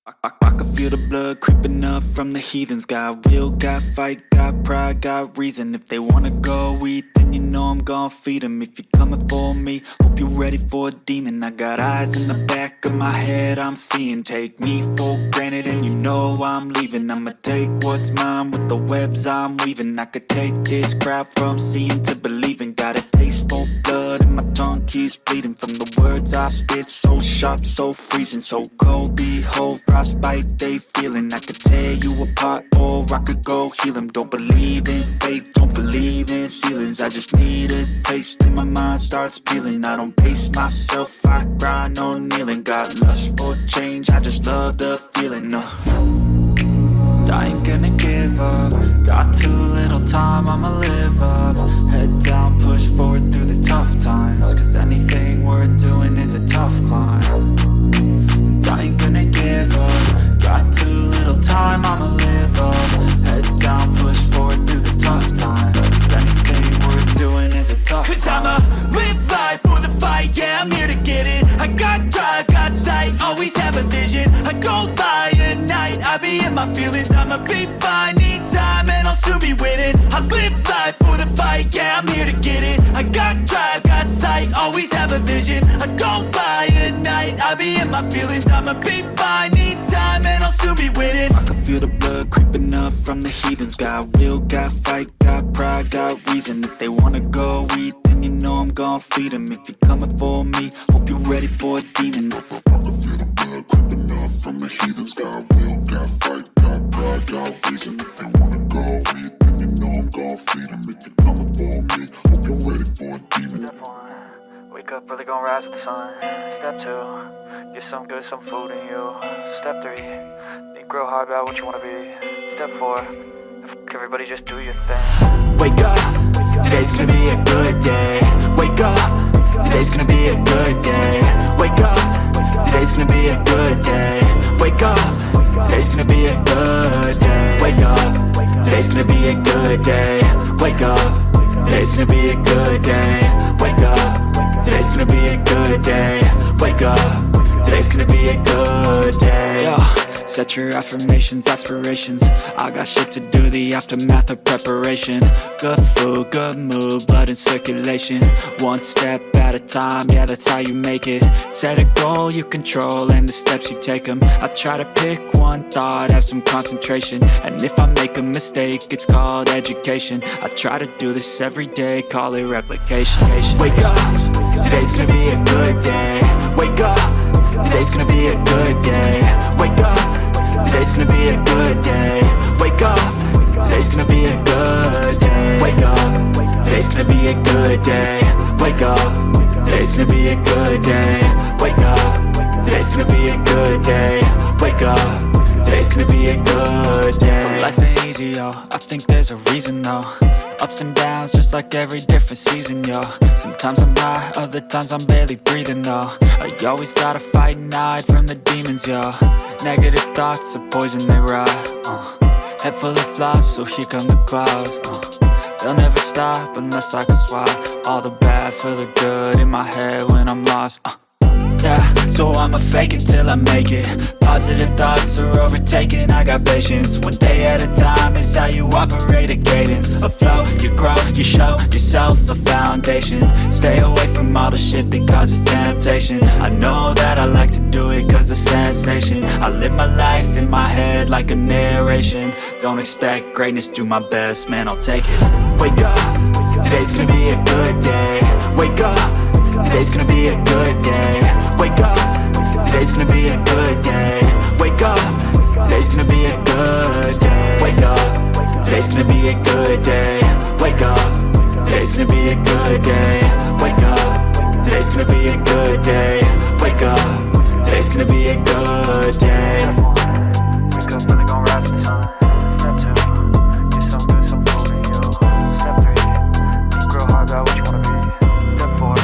I can feel the blood creeping up from the heathens. Got will, got fight, got pride, got reason. If they wanna go eat, then you know I'm gon' feed them. If you're coming for me, hope you're ready for a demon. I got eyes in the back of my head, I'm seeing. Take me for granted and you know I'm leaving. I'ma take what's mine with the webs I'm weaving. I could take this crowd from seeing to believing. Got a taste for blood and my tongue keeps bleeding. From the words I spit, so sharp, so freezing. So cold, behold, frostbite they feeling. I could tear you apart or I could go heal them. Don't believe in fate, don't believe in ceilings. I just need a taste and my mind starts peeling. I don't pace myself, I grind on kneeling. Got lust for change, I just love the feeling. I ain't gonna give up. Got too little time, I'ma live up. Head down, push forward through the tough times. Cause anything worth doing is a tough climb. And I ain't gonna give up. Got too little time, I'ma live up. Head down, push forward through the tough times. Cause anything worth doing is a tough climb. Cause I'ma live life for the fight, yeah, I'm here to get it. I got drive, got sight, always have a vision. I go by at night, I be in my feelings. I'ma be fine, need time, and I'll soon be winning. I live life for the fight, yeah, I'm here to get it. I got drive, got sight, always have a vision. I go by at night, I be in my feelings. I'ma be fine, need time, and I'll soon be winning. I can feel the blood creeping up from the heathens. Got will, got fight, got pride, got reason. If they wanna go eat, then you know I'm gon' feed them. If you're coming for me, hope you're ready for a demon. I can feel the blood creeping up from the heathens. Got will, got fight, got pride, got reason. If they wanna go eat, then you know I'm gon' feed them. If you're coming for me, hope you're ready for a demon. Step 1, wake up early, gon' rise with the sun. Step 2, get some good, some food in you. Step 3, think real hard about what you wanna be. Step 4, everybody just do your thing. Wake up, today's gonna be a good day. Wake up, today's gonna be a good day. Wake up, today's gonna be a good day. Wake up, today's gonna be a good day. Wake up, today's gonna be a good day. Wake up, today's gonna be a good day. Wake up, today's gonna be a good day. Wake up, today's gonna be a good day. Yo. Set your affirmations, aspirations. I got shit to do, the aftermath of preparation. Good food, good mood, blood in circulation. One step at a time, yeah, that's how you make it. Set a goal you control and the steps you take them. I try to pick one thought, have some concentration. And if I make a mistake, it's called education. I try to do this every day, call it replication. Wake up, today's gonna be a good day. Wake up, today's gonna be a good day. Wake up, today's gonna be a good day. Wake up, today's gonna be a good day. Wake up, today's gonna be a good day. Wake up, today's gonna be a good day. Wake up, today's gonna be a good day. Wake up, today's gonna be a good day. So life ain't easy, yo, I think there's a reason though. Ups and downs, just like every different season, yo. Sometimes I'm high, other times I'm barely breathing, though. I always gotta fight and hide from the demons, yo. Negative thoughts are poison, they rot. Head full of flies, so here come the clouds. They'll never stop unless I can swap all the bad for the good in my head when I'm lost. Yeah, so I'ma fake it till I make it. Positive thoughts are overtaken, I got patience. One day at a time is how you operate a cadence. A flow, you grow, you show yourself a foundation. Stay away from all the shit that causes temptation. I know that I like to do it cause it's sensation. I live my life in my head like a narration. Don't expect greatness, do my best, man, I'll take it. Wake up, today's gonna be a good day. Wake up, today's gonna be a good day. Wake up, today's gonna be a good day. Wake up, today's gonna be a good day. Wake up, today's gonna be a good day. Wake up, today's gonna be a good day. Wake up, today's gonna be a good day. Wake up, today's gonna be a good day. Wake up, really gon' rise with the sun. Step 2, get some good, some food in you. Step 3, think real hard about what you wanna be. Step 4,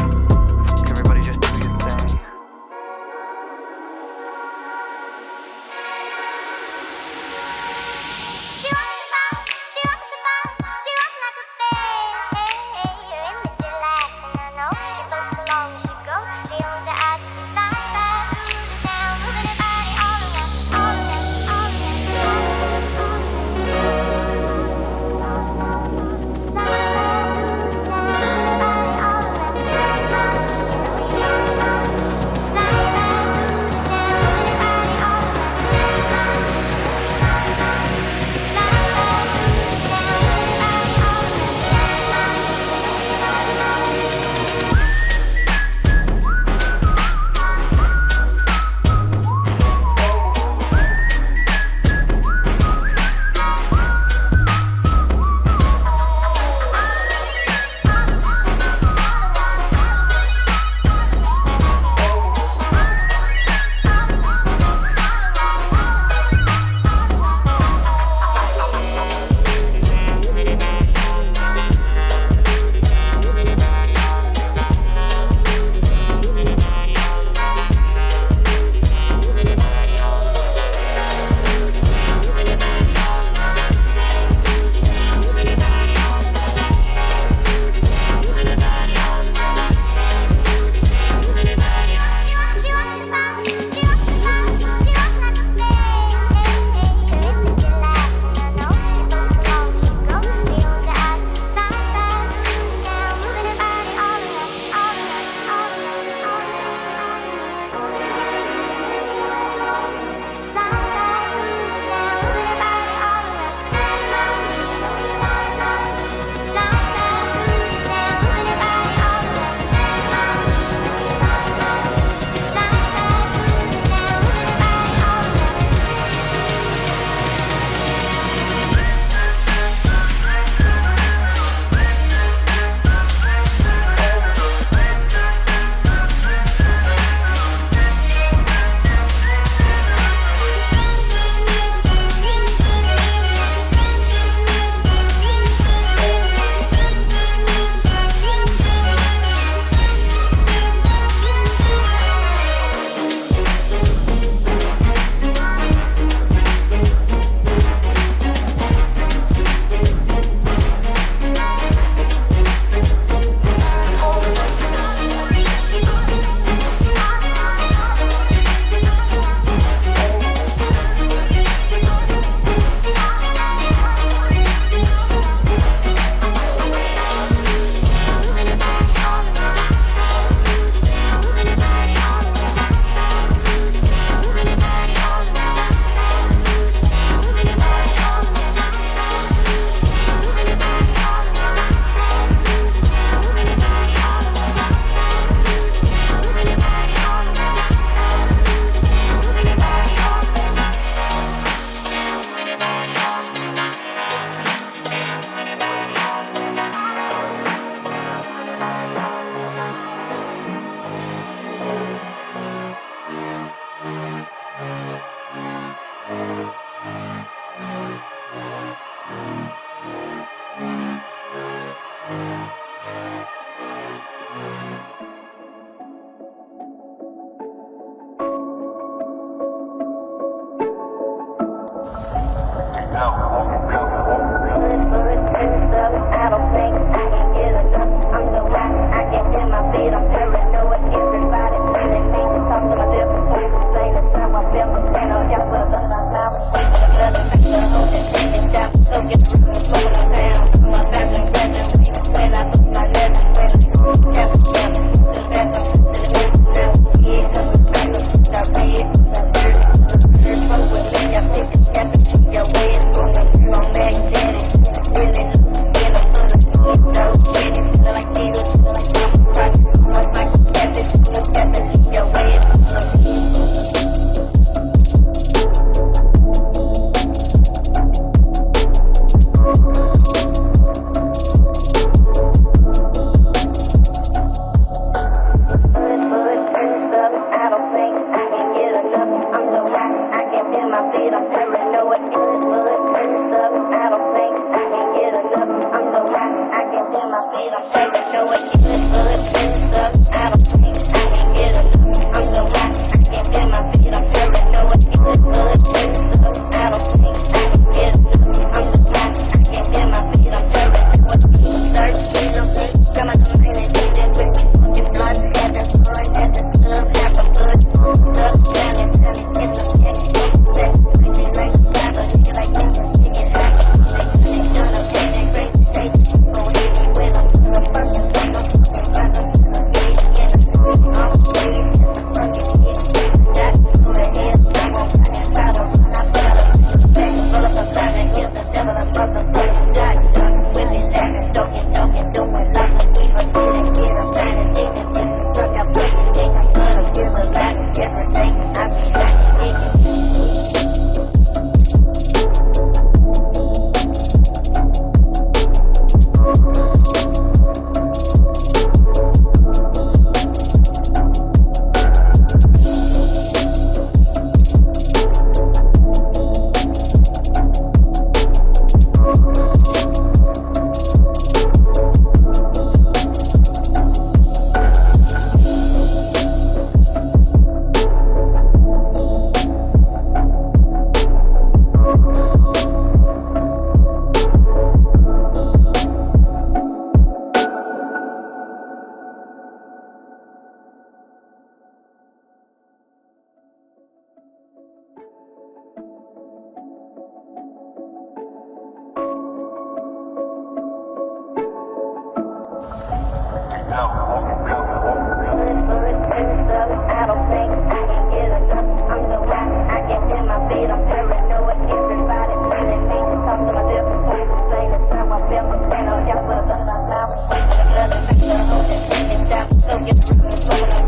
Bye.